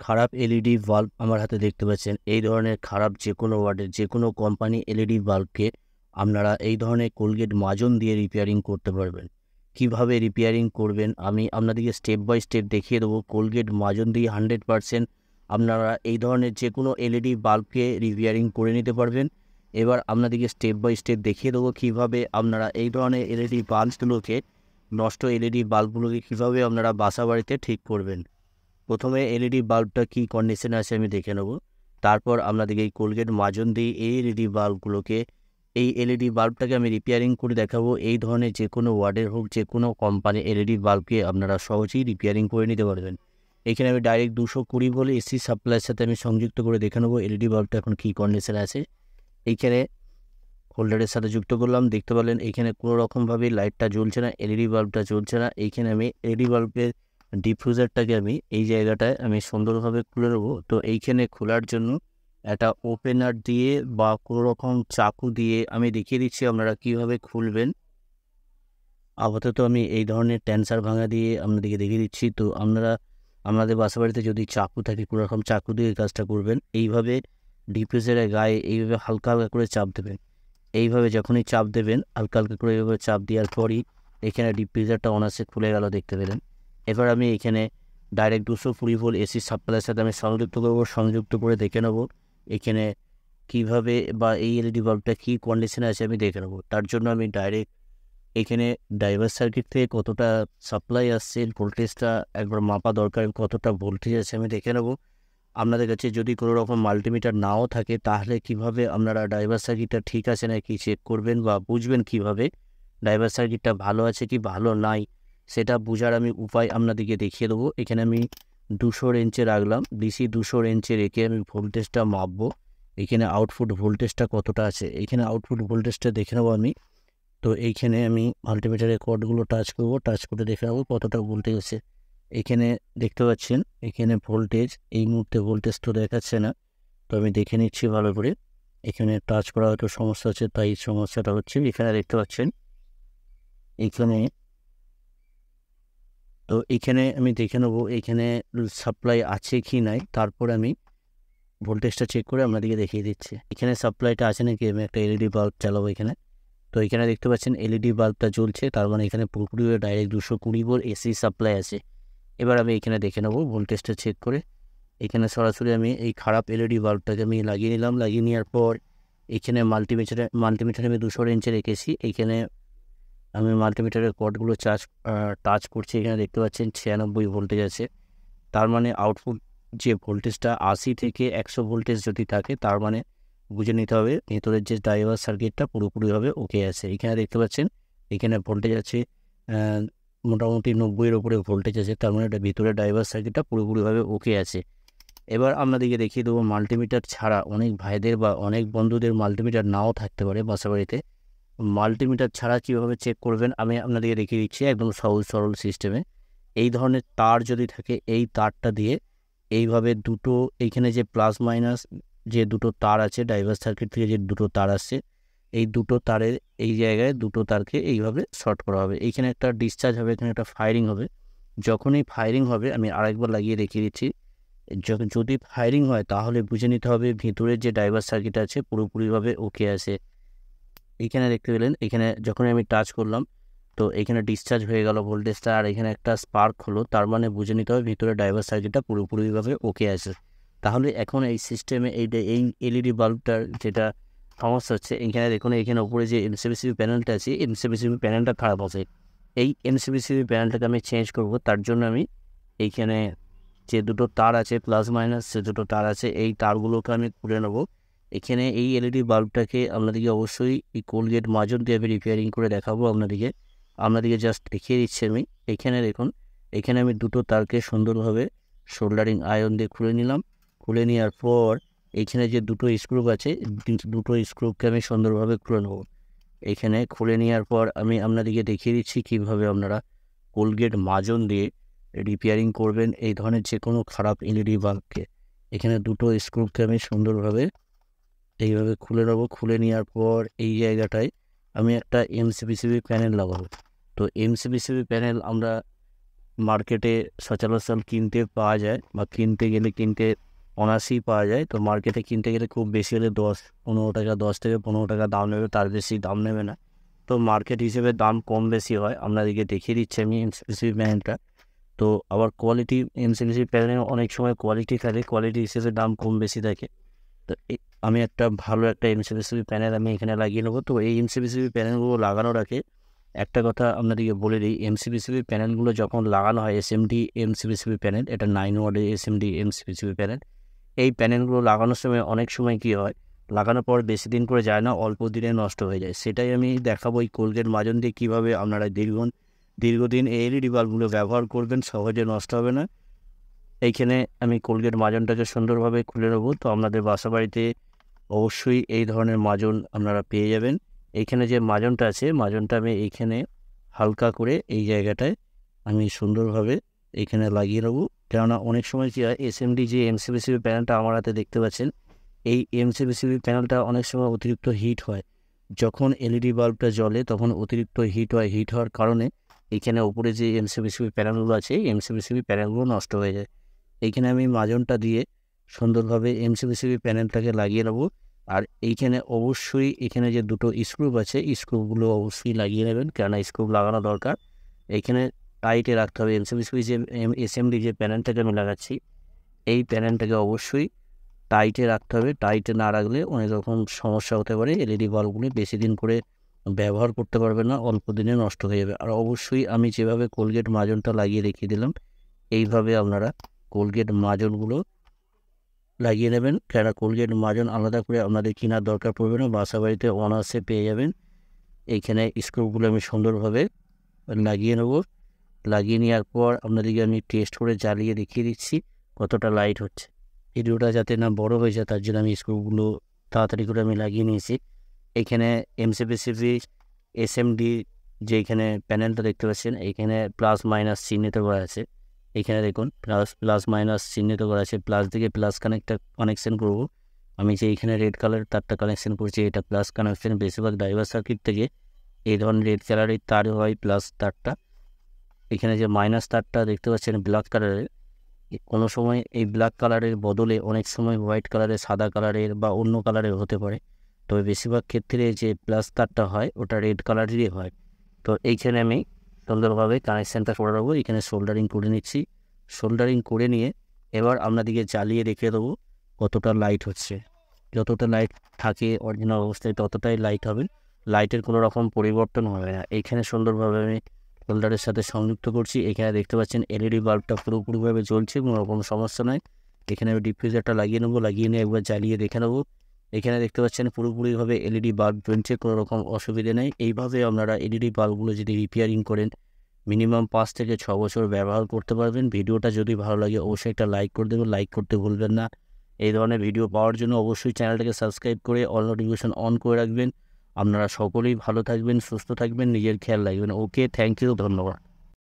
খারাপ LED bulb আমার হাতে দেখতে পাচ্ছেন। এই ধরনের খারাপ যে কোনো ওয়ার্ডের যে কোনো কোম্পানি এলইডি বাল্বকে আপনারা এই ধরনের কোলগেট মাজন দিয়ে রিপেয়ারিং করতে পারবেন। কিভাবে রিপেয়ারিং করবেন আমি আপনাদেরকে স্টেপ বাই স্টেপ দেখিয়ে দেবো। কোলগেট মাজন দিয়ে 100% আপনারা এই ধরনের যে কোনো এলইডি বাল্বকে রিপেয়ারিং করে নিতে পারবেন। এবার আপনাদেরকে স্টেপ বাই স্টেপ দেখিয়ে দেবো কীভাবে আপনারা এই ধরনের এলইডি বাল্বগুলোকে নষ্ট এলইডি বাল্বগুলোকে কীভাবে আপনারা বাসা বাড়িতে ঠিক করবেন। প্রথমে এলইডি বাল্বটা কী কন্ডিশনে আছে আমি দেখে নেব। তারপর আপনাদেরকে এই কোলগেট মাজন দিয়ে এই এলইডি বাল্বগুলোকে এই এলইডি বাল্বটাকে আমি রিপেয়ারিং করে দেখাবো। এই ধরনের যে কোনো ওয়ার্ডের হোক যে কোনো কোম্পানি এলইডি বাল্বকে আপনারা সহজেই রিপেয়ারিং করে নিতে পারবেন। এখানে আমি ডাইরেক্ট 220 ভোল্ট এসি সাপ্লাইয়ের সাথে আমি সংযুক্ত করে দেখে নেবো এলইডি বাল্বটা এখন কী কন্ডিশনে আছে। এইখানে হোল্ডারের সাথে যুক্ত করলাম, দেখতে পেলেন এইখানে কোনো রকমভাবে লাইটটা জ্বলছে না, এলইডি বাল্বটা জ্বলছে না। এইখানে আমি এলইডি বাল্বের ডিফিউজারটাকে আমি এই জায়গাটায় আমি সুন্দরভাবে খুলে নেবো। তো এইখানে খোলার জন্য একটা ওপেনার দিয়ে বা কোনো রকম চাকু দিয়ে আমি দেখিয়ে দিচ্ছি আপনারা কীভাবে খুলবেন। আপাতত আমি এই ধরনের ট্যান্সার ভাঙা দিয়ে আপনাদেরকে দেখিয়ে দিচ্ছি। তো আপনারা আপনাদের বাসা বাড়িতে যদি চাকু থাকে কোনো রকম চাকু দিয়ে কাজটা করবেন। এইভাবে ডিফিউজারের গায়ে এইভাবে হালকা হালকা করে চাপ দেবেন। এইভাবে যখনই চাপ দেবেন হালকা হালকা করে এইভাবে চাপ দেওয়ার পরই এখানে ডিফিউজারটা অনায়াসে খুলে গেল, দেখতে পেলেন। এবার আমি এখানে ডাইরেক্ট 220 ভোল্ট এসি সাপ্লাইয়ের সাথে আমি সংযুক্ত করবো। সংযুক্ত করে দেখে নেবো এখানে কীভাবে বা এই এলইডি বাল্বটা কী কন্ডিশনে আছে আমি দেখে নেবো। তার জন্য আমি ডাইরেক্ট এখানে ড্রাইভার সার্কিট থেকে কতটা সাপ্লাই আসছে ভোল্টেজটা একবার মাপা দরকার, কতটা ভোল্টেজ আছে আমি দেখে নেবো। আপনাদের কাছে যদি কোনো রকম মাল্টিমিটার নাও থাকে তাহলে কিভাবে আপনারা ড্রাইভার সার্কিটটা ঠিক আছে নাকি চেক করবেন বা বুঝবেন কিভাবে ড্রাইভার সার্কিটটা ভালো আছে কি ভালো নাই সেটা বোঝার আমি উপায় আপনাদেরকে দেখিয়ে দেবো। এখানে আমি 200 রেঞ্চে রাখলাম, ডিসি 200 রেঞ্চে রেখে আমি ভোল্টেজটা মাপবো। এখানে আউটপুট ভোল্টেজটা কতটা আছে এখানে আউটপুট ভোল্টেজটা দেখে নেবো আমি। তো এইখানে আমি মাল্টিমিটারের কর্ডগুলো টাচ করব, টাচ করে দেখে নেবো কতটা ভোল্টেজ আছে। এখানে দেখতে পাচ্ছেন এখানে ভোল্টেজ এই মুহূর্তে ভোল্টেজ তো দেখাচ্ছে না, তো আমি দেখে নিচ্ছি ভালো করে। এখানে টাচ করা হয়তো সমস্যা আছে তাই সমস্যাটা হচ্ছে। এখানে দেখতে পাচ্ছেন এখানে, তো এখানে আমি দেখে নেবো এখানে সাপ্লাই আছে কি নাই, তারপর আমি ভোল্টেজটা চেক করে আপনাদেরকে দেখিয়ে দিচ্ছি। এখানে সাপ্লাইটা আছে নাকি আমি একটা এলইডি বাল্ব চালাবো এখানে। তো এখানে দেখতে পাচ্ছেন এলইডি বাল্বটা জ্বলছে, তার মানে এখানে পুরোপুরি ডাইরেক্ট 220 ভোল্ট এসি সাপ্লাই আছে। এবার আমি এখানে দেখে নেবো ভোল্টেজটা চেক করে। এখানে সরাসরি আমি এই খারাপ এলইডি বাল্বটাকে আমি লাগিয়ে নিলাম। লাগিয়ে নেওয়ার পর এখানে মাল্টিমিটারে আমি 200 রেঞ্চে রেখেছি। এইখানে আমি মাল্টিমিটারের কর্ডগুলো টাচ করছি। এখানে দেখতে পাচ্ছেন 96 ভোল্টেজ আছে, তার মানে আউটপুট যে ভোল্টেজটা 80 থেকে 100 ভোল্টেজ যদি থাকে তার মানে বুঝে নিতে হবে ভেতরের যে ড্রাইভার সার্কিটটা পুরোপুরিভাবে ওকে আছে। এখানে দেখতে পাচ্ছেন এখানে ভোল্টেজ আছে মোটামুটি 90-এর উপরে ভোল্টেজ আছে, তার মানে এটা ভিতরে ড্রাইভার সার্কিটটা পুরোপুরিভাবে ওকে আছে। এবার আপনাদেরকে দেখিয়ে দেবো মাল্টিমিটার ছাড়া অনেক ভাইদের বা অনেক বন্ধুদের মাল্টিমিটার নাও থাকতে পারে বাসা বাড়িতে। মাল্টিমিটার ছাড়া কীভাবে চেক করবেন আমি আপনাদেরকে দেখিয়ে দিচ্ছি একদম সহজ সরল সিস্টেমে। এই ধরনের তার যদি থাকে এই তারটা দিয়ে এইভাবে দুটো এইখানে যে প্লাস মাইনাস যে দুটো তার আছে ড্রাইভার সার্কিট থেকে যে দুটো তার আসছে এই দুটো তারের এই জায়গায় দুটো তারকে এইভাবে শর্ট করা হবে। এইখানে একটা ডিসচার্জ হবে, এখানে একটা ফায়ারিং হবে। যখনই ফায়ারিং হবে আমি আরেকবার লাগিয়ে দেখিয়ে দিচ্ছি। যদি ফায়ারিং হয় তাহলে বুঝে নিতে হবে ভিতরের যে ড্রাইভার সার্কিট আছে পুরোপুরিভাবে ওকে আছে। এইখানে দেখতে পেলেন এখানে যখন আমি টাচ করলাম তো এখানে ডিসচার্জ হয়ে গেল ভোল্টেজটা আর এখানে একটা স্পার্ক হলো, তার মানে বুঝে নিতে হবে ভিতরে ড্রাইভার সার্কিটটা পুরোপুরিভাবে ওকে আছে। তাহলে এখন এই সিস্টেমে এই এলইডি বাল্বটার যেটা সমস্যা হচ্ছে এখানে দেখুন এখানে উপরে যে এমসিবিসিবি প্যানেলটা আছে এমসিবিসিবি প্যানেলটা খারাপ আছে। এই এমসিবিসিবি প্যানেলটাকে আমি চেঞ্জ করব, তার জন্য আমি এইখানে যে দুটো তার আছে প্লাস মাইনাস যে দুটো তার আছে এই তারগুলোকে আমি খুলে নেবো। এখানে এই এলইডি বাল্বটাকে আপনাদেরকে অবশ্যই এই কোলগেট মাজন দিয়ে আমি রিপেয়ারিং করে দেখাবো। আপনাদেরকে জাস্ট দেখিয়ে দিচ্ছি আমি। এখানে দেখুন এখানে আমি দুটো তারকে সুন্দরভাবে সোল্ডারিং আয়রন দিয়ে খুলে নিলাম। খুলে নেওয়ার পর এইখানে যে দুটো স্ক্রু আছে দুটো স্ক্রুকে আমি সুন্দরভাবে খুলে নেব। এখানে খুলে নেওয়ার পর আমি আপনাদেরকে দেখিয়ে দিচ্ছি কীভাবে আপনারা কোলগেট মাজন দিয়ে রিপেয়ারিং করবেন এই ধরনের যে কোনো খারাপ এলইডি বাল্বকে। এখানে দুটো স্ক্রুকে আমি সুন্দরভাবে এইভাবে খুলে নেবো। খুলে নেওয়ার পর এই জায়গাটায় আমি একটা এমসিবিসিবি প্যানেল লাগাবো। তো এমসিবিসিবি প্যানেল আমরা মার্কেটে সচরাচর কিনতে পাওয়া যায় বা কিনতে গেলে অনায়াসেই পাওয়া যায়। তো মার্কেটে কিনতে গেলে খুব বেশি হলে 10-15 টাকা, 10 থেকে 15 টাকা দাম নেবে, তার বেশি দাম নেবে না। তো মার্কেট হিসেবে দাম কম বেশি হয়, আপনাদেরকে দেখিয়ে দিচ্ছি আমি এমসিবিসি প্যানেলটা। তো আবার কোয়ালিটি, এমসিবিসি প্যানেল অনেক সময় কোয়ালিটি থাকে, কোয়ালিটি হিসেবে দাম কম বেশি থাকে। তো আমি একটা ভালো একটা এমসিবিসি প্যানেল আমি এখানে লাগিয়ে নেবো। তো এই এমসিবিসি প্যানেলগুলো লাগানোর আগে একটা কথা আপনাদেরকে বলে দিই, এমসিবিসি প্যানেলগুলো যখন লাগানো হয়, এসএমডি এমসিবিসি প্যানেল, এটা 9 ওয়াটের এসএমডি এমসিবিসি প্যানেল। এই প্যানেলগুলো লাগানোর সময় অনেক সময় কী হয়, লাগানোর পর বেশি দিন করে যায় না, অল্প দিনে নষ্ট হয়ে যায়। সেটাই আমি দেখাবো এই কোলগেট মাজন দিয়ে কীভাবে আপনারা দীর্ঘদিন এই এলইডি বাল্বগুলো ব্যবহার করবেন, সহজে নষ্ট হবে না। এইখানে আমি কোলগেট মাজনটাকে সুন্দরভাবে খুলে নেবো। তো আপনাদের বাসা বাড়িতে অবশ্যই এই ধরনের মাজন আপনারা পেয়ে যাবেন। এইখানে যে মাজনটা আছে, মাজনটা আমি এইখানে হালকা করে এই জায়গাটায় আমি সুন্দরভাবে এইখানে লাগিয়ে নেবো। কেননা অনেক সময় কী হয়, এসএমডি যে এমসিবিসি প্যানেলটা আমার হাতে দেখতে পাচ্ছেন, এই এমসিবিসি প্যানেলটা অনেক সময় অতিরিক্ত হিট হয়। যখন এলইডি বাল্বটা জ্বলে তখন অতিরিক্ত হিট হয়, হিট হওয়ার কারণে এইখানে উপরে যে এমসিবিসি প্যানেলগুলো আছে, এমসিবিসি প্যানেলগুলো নষ্ট হয়ে যায়। এইখানে আমি মাজনটা দিয়ে সুন্দরভাবে এমসিবিসি প্যানেলটাকে লাগিয়ে নেবো। আর এইখানে অবশ্যই এখানে যে দুটো স্ক্রুপ আছে, স্ক্রুপগুলো অবশ্যই লাগিয়ে নেবেন, কেননা স্ক্রুপ লাগানো দরকার। এইখানে টাইটে রাখতে হবে। এমসিবিসি যে এসএমডি যে প্যানেলটাকে আমি লাগাচ্ছি, এই প্যানেলটাকে অবশ্যই টাইটে রাখতে হবে। টাইটে না রাখলে অনেক রকম সমস্যা হতে পারে, এলইডি বাল্বগুলি বেশি দিন করে ব্যবহার করতে পারবে না, অল্প দিনে নষ্ট হয়ে যাবে। আর অবশ্যই আমি যেভাবে কোলগেট মাজনটা লাগিয়ে রেখে দিলাম, এইভাবে আপনারা কোলগেট মাজনগুলো লাগিয়ে নেবেন, কেননা কোলগেট মাজন আলাদা করে আপনাদের কেনার দরকার পড়বে না, বাসা বাড়িতে অনায়াসে পেয়ে যাবেন। এইখানে স্ক্রুপগুলো আমি সুন্দরভাবে লাগিয়ে নেব। লাগিয়ে নেওয়ার পর আপনাদেরকে আমি টেস্ট করে জ্বালিয়ে দেখিয়ে দিচ্ছি কতটা লাইট হচ্ছে। ভিডিওটা যাতে না বড় হয়ে যায়, তার জন্য আমি স্ক্রুপগুলো তাড়াতাড়ি করে আমি লাগিয়ে নিয়েছি। এইখানে এমসিবিসি এসএমডি যে এখানে প্যানেলটা দেখতে পাচ্ছেন, এইখানে প্লাস মাইনাস চিহ্নিত করা আছে। এইখানে দেখুন প্লাস মাইনাস চিহ্নিত করা আছে। প্লাস দিকে প্লাস কানেকশন করব। আমি যে এইখানে রেড কালারের তারটা কানেকশন করছি, এটা প্লাস কানেকশন। বেশিরভাগ ড্রাইভার সার্কিট থেকে এই ধরনের রেড কালারের তার হয় প্লাস তারটা। এখানে যে মাইনাস তারটা দেখতে পাচ্ছেন ব্ল্যাক কালারের, কোনো সময় এই ব্ল্যাক কালারের বদলে অনেক সময় হোয়াইট কালারের, সাদা কালারের বা অন্য কালারের হতে পারে। তবে বেশিরভাগ ক্ষেত্রে যে প্লাস তারটা হয় ওটা রেড কালারেরই হয়। তো এইখানে আমি সুন্দরভাবে কানেকশানটা করে দেবো। এখানে সোল্ডারিং করে নিচ্ছি। সোল্ডারিং করে নিয়ে এবার আপনাদেরকে জ্বালিয়ে রেখে দেবো কতটা লাইট হচ্ছে। যতটা লাইট থাকে অরিজিনাল অবস্থায় ততটাই লাইট হবে, লাইটের কোনো রকম পরিবর্তন হবে না। এইখানে সুন্দরভাবে আমি সোল্ডারের সাথে সংযুক্ত করছি। এখানে দেখতে পাচ্ছেন এলইডি বাল্বটা পুরোপুরিভাবে জ্বলছে, কোনো রকম সমস্যা নয়। এখানে আমি ডিফিউজারটা লাগিয়ে নেবো, লাগিয়ে নিয়ে একবার জ্বালিয়ে দেখে নেবো। এখানে দেখতে পাচ্ছেন পুরোপুরিভাবে এলইডি বাল্ব জ্বলছে, কোনো রকম অসুবিধে নেই। এইভাবে আপনারা এলইডি বাল্বগুলো যদি রিপেয়ারিং করেন মিনিমাম 5 থেকে 6 বছর ব্যবহার করতে পারবেন। ভিডিওটা যদি ভালো লাগে অবশ্যই একটা লাইক করে দেবেন, লাইক করতে ভুলবেন না। এই ধরনের ভিডিও পাওয়ার জন্য অবশ্যই চ্যানেলটাকে সাবস্ক্রাইব করে অল নোটিফিকেশন অন করে রাখবেন। আপনারা সকলেই ভালো থাকবেন, সুস্থ থাকবেন, নিজের খেয়াল রাখবেন। ওকে, থ্যাংক ইউ, ধন্যবাদ।